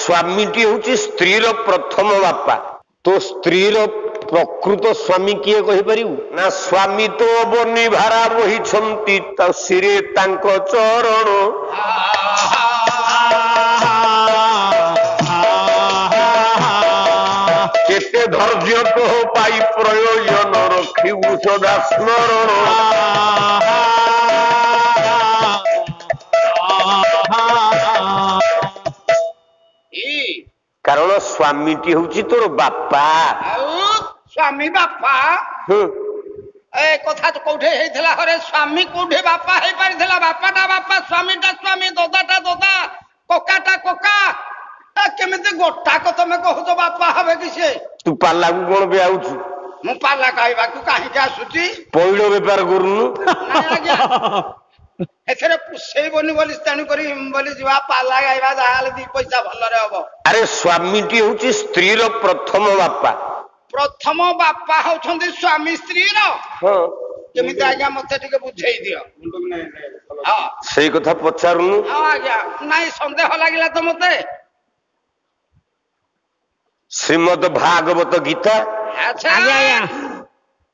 स्वामीटी हूँ स्त्री प्रथम बापा तो स्त्री प्रकृत स्वामी किए कहीपर ना स्वामी तो बनी भारा बही सिरे चरण केते धैर्य तो पाई प्रयोजन रखिबु सदा स्मरण कारण स्वामीटी हूँ तोर बापा स्वामी बापा ए कथा तो कोठे हेइथला हरे स्वामी कोठे बापा हे परिथला बापाटा बापा स्वामीटा स्वामी दोदाटा दोदा कोकाटा कोका केमिति गोटा को तमे कहू बापा हवे किसे तू पाला को कोन बे आउछु मु पाला कहबा को काहे के आसुची पइलो व्यापार करनु एथरे पुसेई बनी बोली स्ताणी करी बोली जीवा पाला गाइबा जाले दी पैसा भल रे हबो अरे स्वामीटी होची स्त्री रो प्रथम बापा होछंदी स्वामी स्त्री रो हां केमिति आज्ञा मते टिके बुझेई दियो हां सेई कथा पचारुनु हां आज्ञा नाही संदेह लागिला त मते श्रीमद भागवत गीता अच्छा आज्ञा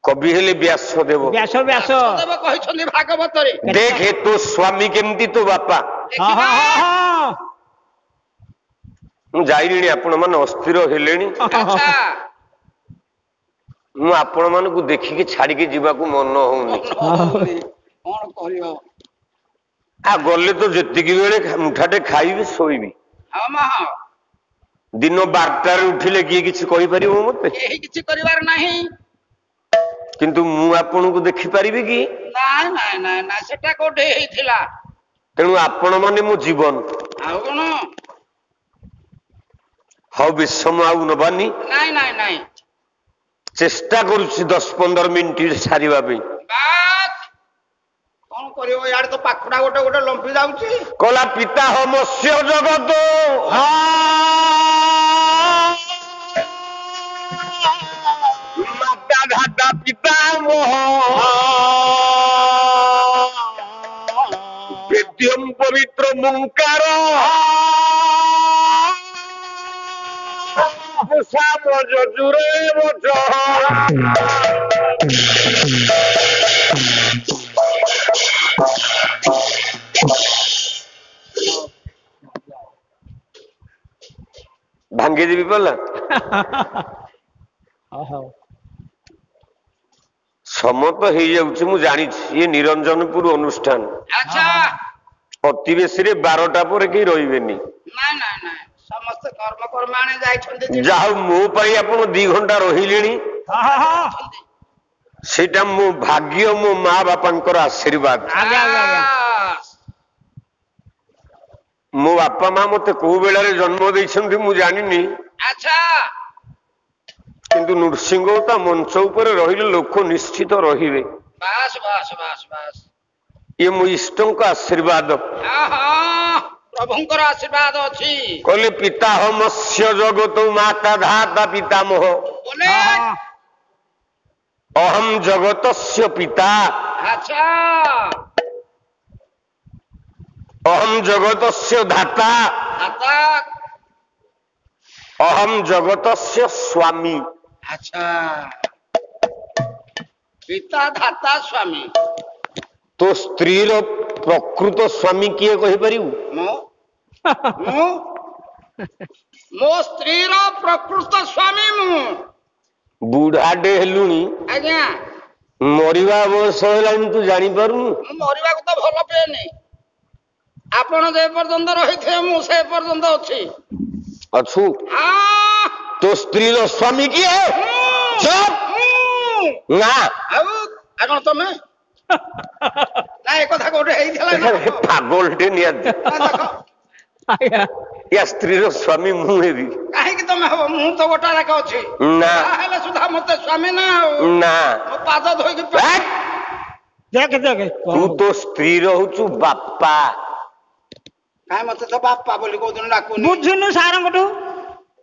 कवि हेले व्यासदेव व्यासदेव कहिछंदी भागवत रे देखे तो स्वामी केमती तो बापा मु जाइरिणी आपण मन अस्थिर हेलेनी अच्छा मु आपण मन को देखि के छाडी के जीवा को मन होउनी कोन करियो आ गले तो जति की बेले मुठाटे खाइबी सोइबी हां मा दिन 12 रे उठिले की किछि कहि परिबो मते एही किछि करिवार नाही किंतु मु आपण को देखि परिबी कि नाही नाही नाही ना सेटा कोठे हेइथिला तेणु आपण माने मो जीवन आउ कोन हाउ विषम आउ नबानी नाही नाही नाही चेष्टा करूछि 10-15 मिनिट सारिबा पे बात कोन करियो यार तो पाखुडा गोटे गोटे लंपी जाउची कला पिता हो मत्स्य जगत माता धाता पिता मोह वेद्यम पवित्र मुंकार साम जजुरे बज भांगे देवी पला समत हो जाउछि मु जानि ये निरंजनपुर अनुष्ठान अच्छा अति बेसी रे 12टा पर के रहिबेनी नाही नाही नाही समस्त कर्म कर्माणे जाइछन्ते जाहु मो पई आपण 2 घंटा रहिलेनी सेटा मो भाग्य मो मां बापांकर आशीर्वाद मो बापा मां मते को बेला रे जन्म दैछन्ती मु जानिनी अच्छा किंतु नृसिंहता मंच ऊपर रहिले लोक निश्चित रहिबे बस बस बस बस ये मो इष्टों का आशीर्वाद प्रभुंकर आशीर्वाद अछि कहले पिता हो मत्स्य जगत माता धाता पितामह बोले अहम जगतस्य पिता अच्छा अहम जगतस्य धाता आता अहम जगतस्य स्वामी अच्छा पिता धाता स्वामी तो स्त्री प्रकृत स्वामी किए कहि परिउ मो स्त्री प्रकृत स्वामी मु बुढ़ाडे हेलुनी आज्ञा मरिवा बयस हेलानी तू जानी पारुनु मरिबा को तो भल पेनी आपण जे पर्यंत रहिथे मु से पर्यंत अछि अछु हां तो स्त्री स्वामी किए चुप ना आगण तमे ना एक कथा कोठे हेइथला ना पागलटे निया देखो या स्त्री स्वामी मु हेबी काहे कि तमे हबो मु तो गोटा राख अछि ना हेले सुधा मते स्वामी ना ना मो पाद धोइ के देख तू तो स्त्री रहउचु बापा काहे मते तो बापा बोली को दिन डाकुनी बुझुनु सारंगटू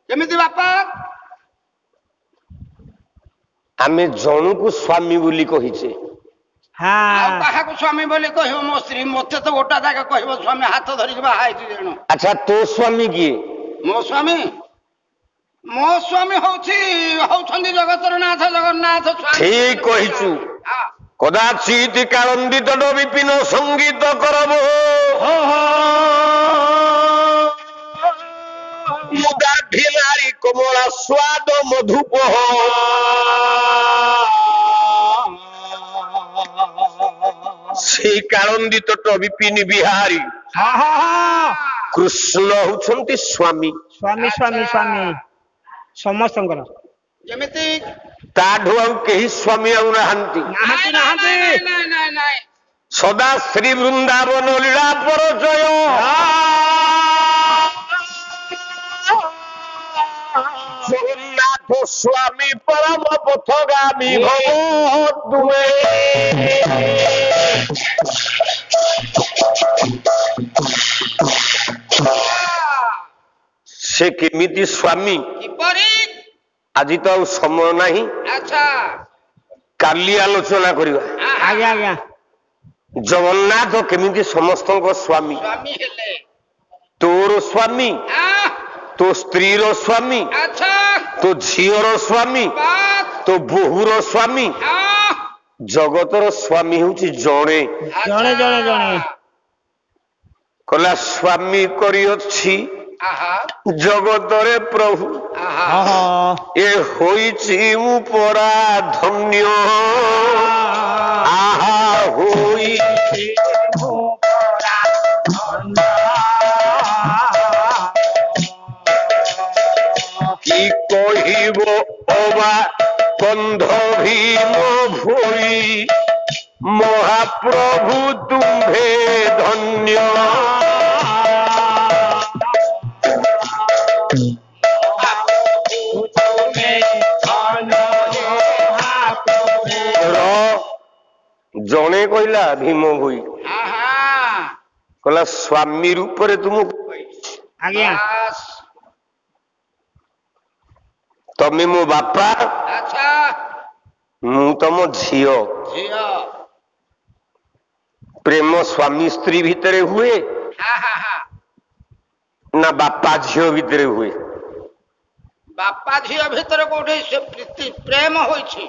केमिति बापा आमे जणु को स्वामी बोली कहिचे हाँ कहा को स्वामी बोली कहबो मो स्त्री मते तो गोटा जाके कहबो स्वामी हाथ धरि के बाहाई जण अच्छा तो स्वामी किए ମୋ ସ୍ୱାମୀ ହଉଛନ୍ତି ଜଗତର ନାଥ ଜଗନ୍ନାଥ ସ୍ୱାମୀ। ଠିକ କହିଛୁ। ହଁ। କଦାଚିତ କାଳନ୍ଦିତ ବିପିନ ସଙ୍ଗୀତ କରବ ମୁଦାଢି ନାରୀ କମଳା ସ୍ୱାଦ ମଧୁପ সেই କାଳନ୍ଦିତ ବିପିନ ବିହାରୀ କୃଷ୍ଣ ହଉଛନ୍ତି ସ୍ୱାମୀ। ସ୍ୱାମୀ ସ୍ୱାମୀ ସ୍ୱାମୀ ସମସ୍ତଙ୍କର। ଯେମିତି ତାଠୁ ଆଉ କେହି ସ୍ୱାମୀ ଆଉ ନାହାନ୍ତି। ନାଇଁ ସଦା ଶ୍ରୀ ବୃନ୍ଦାବନ ଲୀଳା ପରିଚୟ ଜଗନ୍ନାଥ ସ୍ୱାମୀ ପରମ ପଥଗାମୀ ଭବ ତୁମେ। ସେ କେମିତି ସ୍ୱାମୀ କିପରି? ଆଜି ତ ଆଉ ସମୟ ନାହିଁ, ଆଚ୍ଛା କାଲି ଆଲୋଚନା କରିବା। ଆଜ୍ଞା ଆଜ୍ଞା। ଜଗନ୍ନାଥ କେମିତି ସମସ୍ତଙ୍କ ସ୍ୱାମୀ। ସ୍ୱାମୀ ହେଲେ ତୋର ସ୍ୱାମୀ, ତୋ ସ୍ତ୍ରୀର ସ୍ୱାମୀ, ଆଚ୍ଛା ତୋ ଝିଅର ସ୍ୱାମୀ, ବାସ୍ ତୋ ବୋହୂର ସ୍ୱାମୀ। ଜଗତର ସ୍ୱାମୀ ହଉଛି ଜଣେ। ଜଣେ ଜଣେ ଜଣେ। କହିଲା ସ୍ୱାମୀ କରିଅଛି ଜଗତରେ ପ୍ରଭୁ ଏ ହୋଇଛି ମୁଁ ପରା ଧନ୍ୟ। ଆହା ହୋଇଛି কি কহিব অবা কন্ধ ভীম ভূই মহাপ্রভু তুম্ভে ধন্য। ଜଣେ କହିଲା ଭୀମ ଭୋଇ କହିଲା ସ୍ୱାମୀ ରୂପରେ ତୁମକୁ ଆଜ୍ଞା। ତମେ ମୋ ବାପା, ଆଚ୍ଛା ମୁଁ ତମ ଝିଅ। ଝିଅ ପ୍ରେମ ସ୍ୱାମୀ ସ୍ତ୍ରୀ ଭିତରେ ହୁଏ ନା ବାପା ଝିଅ ଭିତରେ ହୁଏ? ବାପା ଝିଅ ଭିତରେ କୋଉଠି ସେ ପ୍ରୀତି ପ୍ରେମ ହୋଇଛି?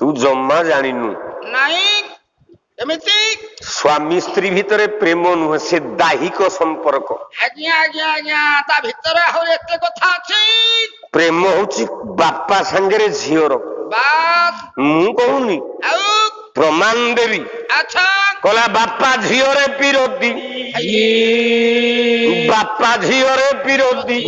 ତୁ ଜମା ଜାଣିନୁ। ନାଇଁ ଏମିତି ସ୍ୱାମୀ ସ୍ତ୍ରୀ ଭିତରେ ପ୍ରେମ ନୁହେଁ, ସେ ଦାହିକ ସମ୍ପର୍କ। ଆଜ୍ଞା ଆଜ୍ଞା ଆଜ୍ଞା ତା ଭିତରେ ଆହୁରି ଏତେ କଥା ଅଛି। ପ୍ରେମ ହଉଛି ବାପା ସାଙ୍ଗରେ ଝିଅର। ବାସ୍ ମୁଁ କହୁନି, ଆଉ ପ୍ରମାଣ ଦେବି। ଆଚ୍ଛା କହିଲା ବାପା ଝିଅରେ ପିରତି, ବାପା ଝିଅରେ ପିରତି।